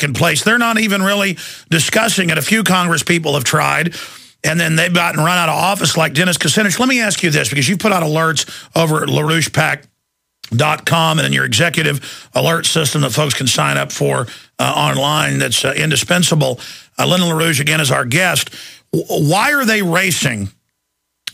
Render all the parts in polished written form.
in place. They're not even really discussing it. A few Congress people have tried, and then they've gotten run out of office like Dennis Kucinich. Let me ask you this, because you've put out alerts over at LaRouchePAC.com and in your executive alert system that folks can sign up for online that's indispensable. Lyndon LaRouche, again, is our guest. Why are they racing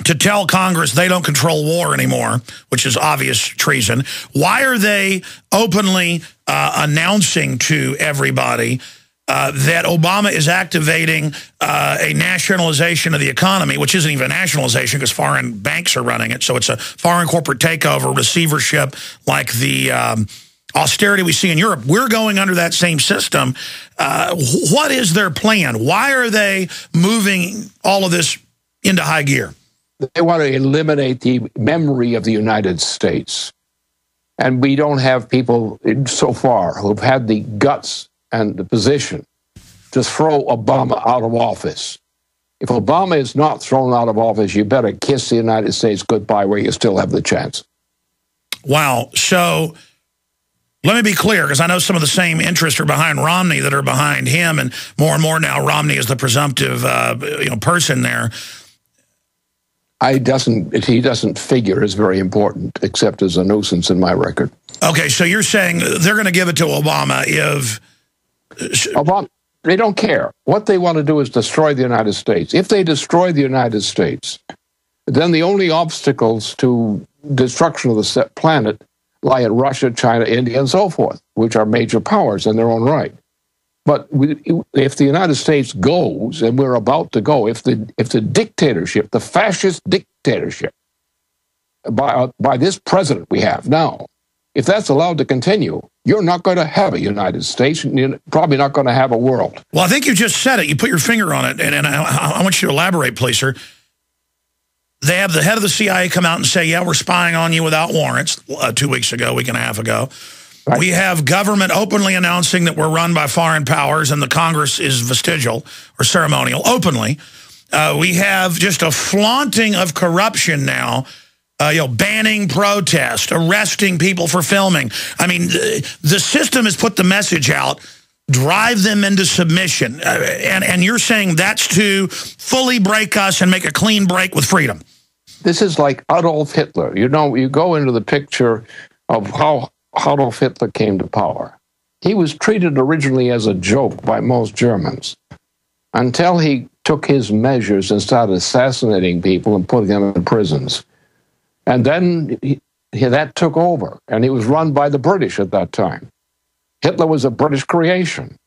to tell Congress they don't control war anymore, which is obvious treason? Why are they openly announcing to everybody that Obama is activating a nationalization of the economy, which isn't even a nationalization because foreign banks are running it. So it's a foreign corporate takeover, receivership, like the austerity we see in Europe. We're going under that same system. What is their plan? Why are they moving all of this into high gear? They want to eliminate the memory of the United States. And we don't have people so far who have had the guts and the position to throw Obama out of office. If Obama is not thrown out of office, you better kiss the United States goodbye where you still have the chance. Wow. So let me be clear, because I know some of the same interests are behind Romney that are behind him, and more now Romney is the presumptive person there. He doesn't figure as very important, except as a nuisance in my record. Okay, so you're saying they're going to give it to Obama if... Obama, they don't care. What they want to do is destroy the United States. If they destroy the United States, then the only obstacles to destruction of the planet lie in Russia, China, India, and so forth, which are major powers in their own right. But if the United States goes, and we're about to go, if the dictatorship, the fascist dictatorship, by this president we have now, if that's allowed to continue, you're not going to have a United States, and you're probably not going to have a world. Well, I think you just said it. You put your finger on it, and I want you to elaborate, please, sir. They have the head of the CIA come out and say, yeah, we're spying on you without warrants 2 weeks ago, a week and a half ago. Right. We have government openly announcing that we're run by foreign powers and the Congress is vestigial or ceremonial, openly. We have just a flaunting of corruption now, banning protest, arresting people for filming. I mean, the system has put the message out, drive them into submission. And you're saying that's to fully break us and make a clean break with freedom. This is like Adolf Hitler. You know, you go into the picture of how Adolf Hitler came to power. He was treated originally as a joke by most Germans until he took his measures and started assassinating people and putting them in prisons. And then that took over, and he was run by the British at that time. Hitler was a British creation.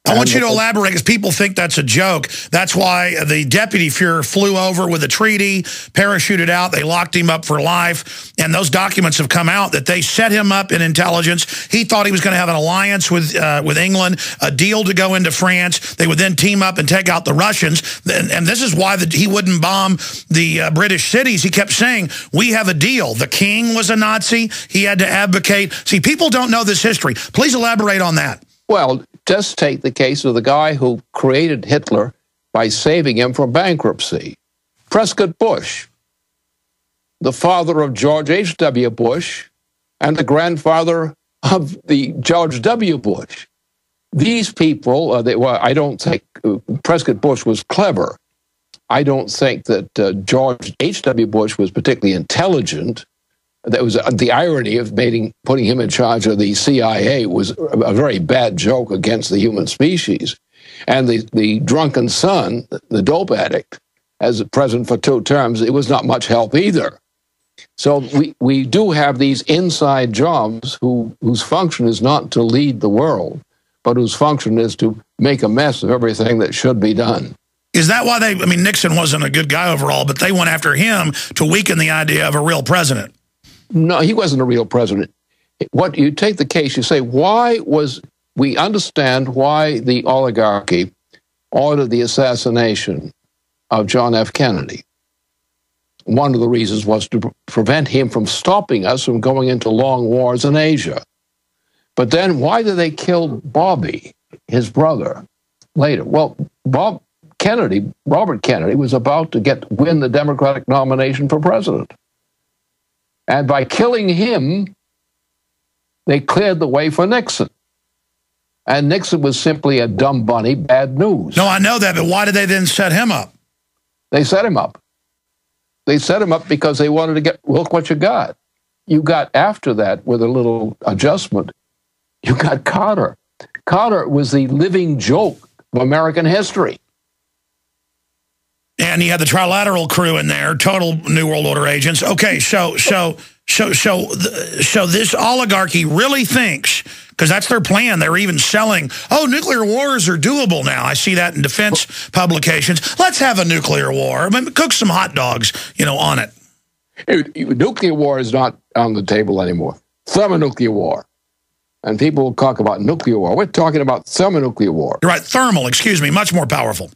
I want you to elaborate, because people think that's a joke. That's why the deputy Fuhrer flew over with a treaty, parachuted out, they locked him up for life, and those documents have come out that they set him up in intelligence. He thought he was going to have an alliance with England, a deal to go into France. They would then team up and take out the Russians, and this is why he wouldn't bomb the British cities. He kept saying, we have a deal. The king was a Nazi. He had to advocate. See, people don't know this history. Please elaborate on that. Well, just take the case of the guy who created Hitler by saving him from bankruptcy. Prescott Bush, the father of George H.W. Bush and the grandfather of the George W. Bush. These people, I don't think Prescott Bush was clever. I don't think that George H.W. Bush was particularly intelligent. That was the irony of putting him in charge of the CIA was a very bad joke against the human species. And the drunken son, the dope addict, as president for 2 terms, it was not much help either. So we do have these inside jobs whose function is not to lead the world, but whose function is to make a mess of everything that should be done. Is that why Nixon wasn't a good guy overall, but they went after him to weaken the idea of a real president? No, he wasn't a real president. What you take the case, you say, we understand why the oligarchy ordered the assassination of John F. Kennedy. One of the reasons was to prevent him from stopping us from going into long wars in Asia. But then why did they kill Bobby, his brother, later? Well, Robert Kennedy was about to win the Democratic nomination for president. And by killing him, they cleared the way for Nixon. And Nixon was simply a dumb bunny, bad news. No, I know that, but why did they then set him up? They set him up. They set him up because they wanted to get, look what you got. You got after that, with a little adjustment, you got Carter. Carter was the living joke of American history. And you had the trilateral crew in there, total New World Order agents. Okay, so this oligarchy really thinks, because that's their plan, they're even selling, oh, nuclear wars are doable now. I see that in defense publications. Let's have a nuclear war. I mean, cook some hot dogs, on it. Nuclear war is not on the table anymore. Thermonuclear war. And people will talk about nuclear war. We're talking about thermonuclear war. You're right, thermal, excuse me, much more powerful.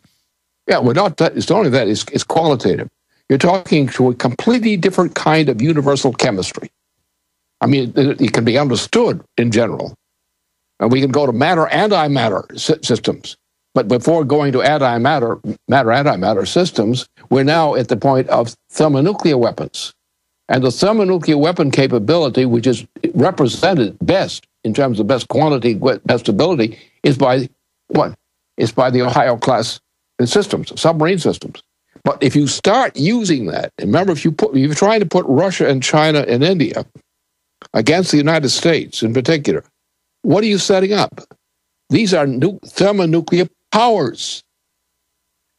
Yeah, we're not. It's not only that, it's qualitative. You're talking to a completely different kind of universal chemistry. I mean, it can be understood in general. And we can go to matter-antimatter systems. But before going to matter-antimatter systems, we're now at the point of thermonuclear weapons. And the thermonuclear weapon capability, which is represented best in terms of best quantity, best stability, is by what? It's by the Ohio-class systems, submarine systems. But if you start using that, remember, if you're trying to put Russia and China and India against the United States in particular, what are you setting up? These are thermonuclear powers,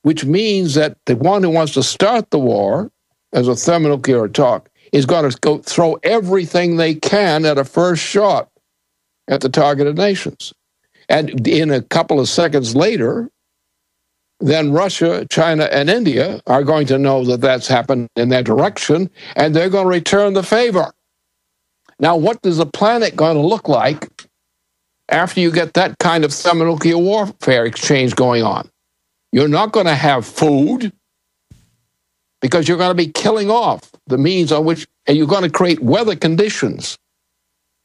which means that the one who wants to start the war as a thermonuclear attack is going to go throw everything they can at a first shot at the targeted nations. And in a couple of seconds later, then Russia, China, and India are going to know that that's happened in their direction, and they're going to return the favor. Now, what is the planet going to look like after you get that kind of thermonuclear warfare exchange going on? You're not going to have food because you're going to be killing off the means on which, and you're going to create weather conditions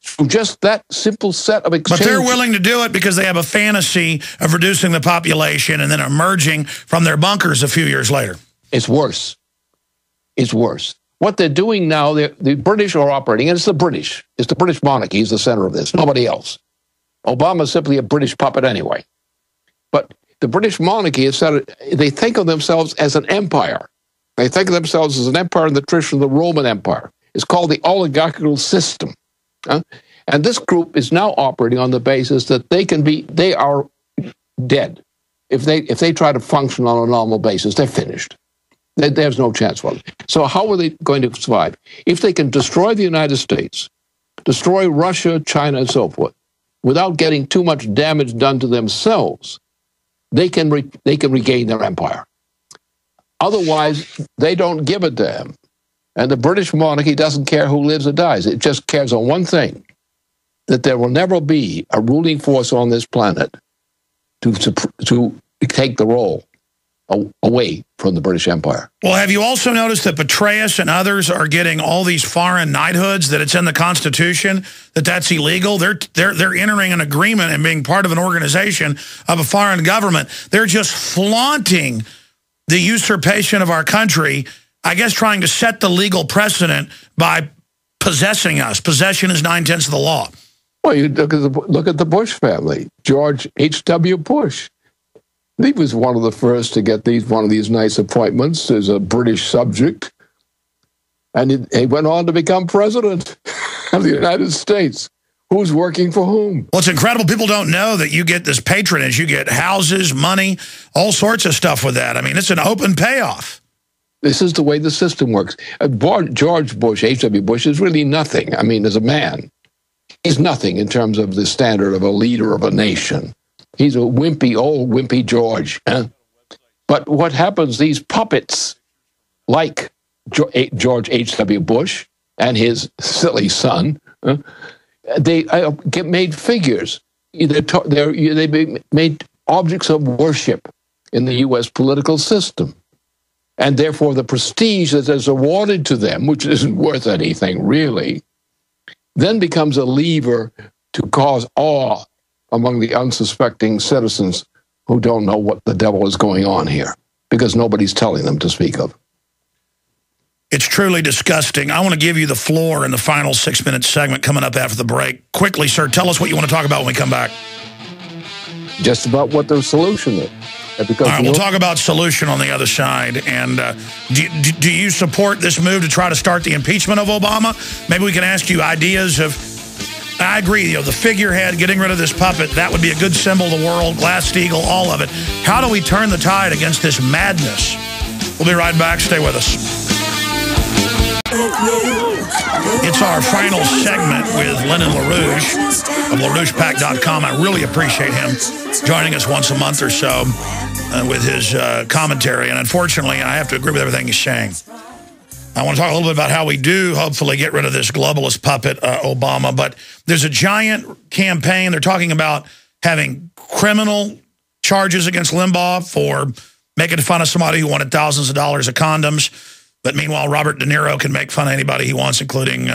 from just that simple set of exchanges. But they're willing to do it because they have a fantasy of reducing the population and then emerging from their bunkers a few years later. It's worse. It's worse. What they're doing now, the British are operating, and it's the British. It's the British monarchy is the center of this, nobody else. Obama's simply a British puppet anyway. But the British monarchy is they think of themselves as an empire. They think of themselves as an empire in the tradition of the Roman Empire. It's called the oligarchical system. And this group is now operating on the basis that they are dead. If they try to function on a normal basis, they're finished. There's no chance for them. So how are they going to survive? If they can destroy the United States, destroy Russia, China, and so forth, without getting too much damage done to themselves, they can regain their empire. Otherwise, they don't give a damn. And the British monarchy doesn't care who lives or dies. It just cares on one thing, that there will never be a ruling force on this planet to take the role away from the British Empire. Well, have you also noticed that Petraeus and others are getting all these foreign knighthoods, that it's in the Constitution, that that's illegal? They're entering an agreement and being part of an organization of a foreign government. They're just flaunting the usurpation of our country, I guess trying to set the legal precedent by possessing us. Possession is 9/10 of the law. Well, you look at the Bush family. George H.W. Bush. He was one of the first to get one of these nice appointments as a British subject. And he went on to become president of the United States. Who's working for whom? Well, it's incredible. People don't know that you get this patronage. You get houses, money, all sorts of stuff with that. I mean, it's an open payoff. This is the way the system works. George Bush, H.W. Bush, is really nothing. I mean, as a man, he's nothing in terms of the standard of a leader of a nation. He's a wimpy, old wimpy George. But what happens, these puppets, like George H.W. Bush and his silly son, they get made figures. They made objects of worship in the U.S. political system. And therefore, the prestige that is awarded to them, which isn't worth anything really, then becomes a lever to cause awe among the unsuspecting citizens who don't know what the devil is going on here, because nobody's telling them to speak of. It's truly disgusting. I want to give you the floor in the final 6-minute segment coming up after the break. Quickly, sir, tell us what you want to talk about when we come back. just about what the solution is. Because all right, we'll talk about solution on the other side. And do you support this move to try to start the impeachment of Obama? Maybe we can ask you ideas of, I agree, the figurehead, getting rid of this puppet, that would be a good symbol of the world, Glass-Steagall, all of it. How do we turn the tide against this madness? We'll be right back. Stay with us. It's our final segment with Lyndon LaRouche of LaRouchePack.com. I really appreciate him joining us once a month or so with his commentary. And unfortunately, I have to agree with everything he's saying. I want to talk a little bit about how we do hopefully get rid of this globalist puppet, Obama. But there's a giant campaign. They're talking about having criminal charges against Limbaugh for making fun of somebody who wanted thousands of dollars of condoms. But meanwhile, Robert De Niro can make fun of anybody he wants, including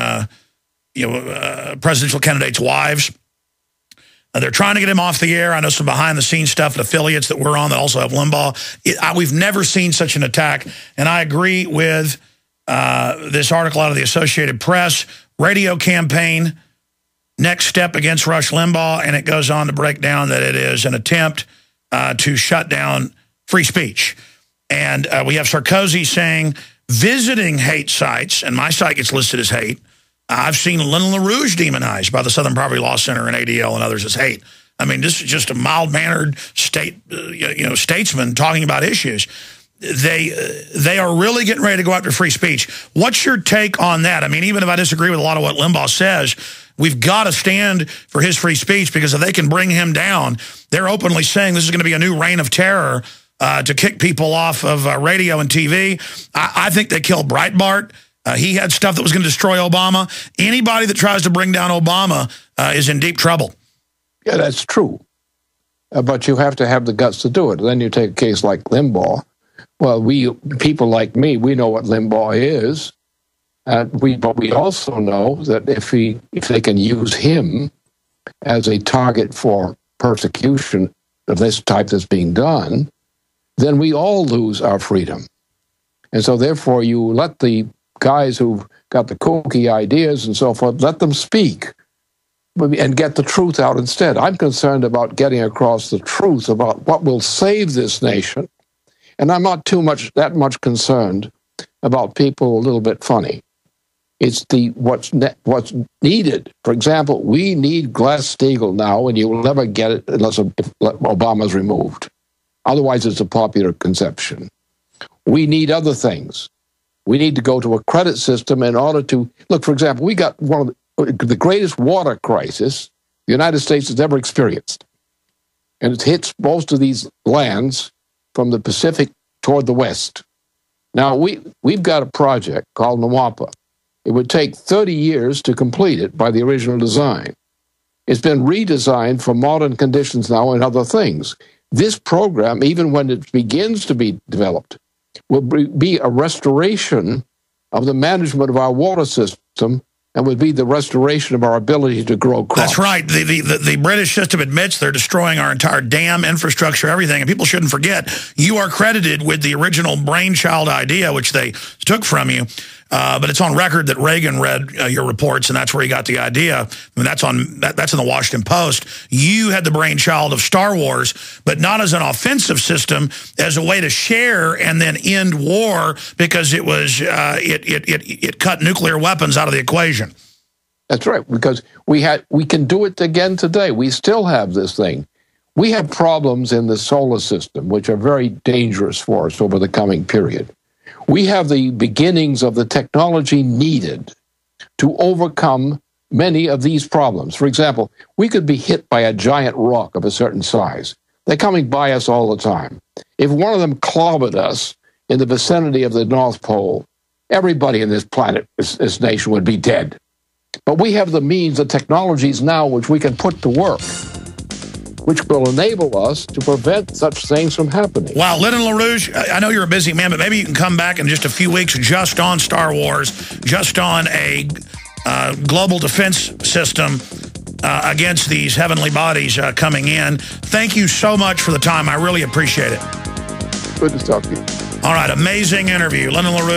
presidential candidates' wives. They're trying to get him off the air. I know some behind-the-scenes stuff at affiliates that we're on that also have Limbaugh. We've never seen such an attack. And I agree with this article out of the Associated Press, radio campaign, next step against Rush Limbaugh, and it goes on to break down that it is an attempt to shut down free speech. And we have Sarkozy saying, visiting hate sites, and my site gets listed as hate. I've seen Lyndon LaRouche demonized by the Southern Poverty Law Center and ADL and others as hate. I mean, this is just a mild-mannered statesman talking about issues. They are really getting ready to go after free speech. What's your take on that? I mean, even if I disagree with a lot of what Limbaugh says, we've got to stand for his free speech, because if they can bring him down, they're openly saying this is going to be a new reign of terror to kick people off of radio and TV. I think they killed Breitbart. He had stuff that was going to destroy Obama. Anybody that tries to bring down Obama is in deep trouble. Yeah, that's true. But you have to have the guts to do it. Then you take a case like Limbaugh. Well, people like me, we know what Limbaugh is. But we also know that if they can use him as a target for persecution of this type that's being done, then we all lose our freedom. And so therefore you let the guys who've got the kooky ideas and so forth, let them speak and get the truth out instead. I'm concerned about getting across the truth about what will save this nation. And I'm not that much concerned about people a little bit funny. It's what's needed. For example, we need Glass-Steagall now, and you will never get it unless Obama's removed. Otherwise, it's a popular conception. We need other things. We need to go to a credit system in order to... Look, for example, we got one of the greatest water crisis the United States has ever experienced. And it hits most of these lands from the Pacific toward the west. Now, we've got a project called NWAPA. It would take 30 years to complete it by the original design. It's been redesigned for modern conditions now and other things. This program, even when it begins to be developed, will be a restoration of the management of our water system, and would be the restoration of our ability to grow crops. That's right. The British system admits they're destroying our entire dam infrastructure, everything. And people shouldn't forget, you are credited with the original brainchild idea, which they took from you. But it's on record that Reagan read your reports, and that's where he got the idea. I mean, that's in the Washington Post. You had the brainchild of Star Wars, but not as an offensive system, as a way to share and then end war, because it was it cut nuclear weapons out of the equation. That's right, because we can do it again today. We still have this thing. We have problems in the solar system, which are very dangerous for us over the coming period. We have the beginnings of the technology needed to overcome many of these problems. For example, we could be hit by a giant rock of a certain size. They're coming by us all the time. If one of them clobbered us in the vicinity of the North Pole, everybody in this planet, this nation, would be dead. But we have the means, the technologies now which we can put to work, which will enable us to prevent such things from happening. Wow, Lyndon LaRouche, I know you're a busy man, but maybe you can come back in just a few weeks just on Star Wars, just on a global defense system against these heavenly bodies coming in. Thank you so much for the time. I really appreciate it. Good to talk to you. All right, amazing interview. Lyndon LaRouche.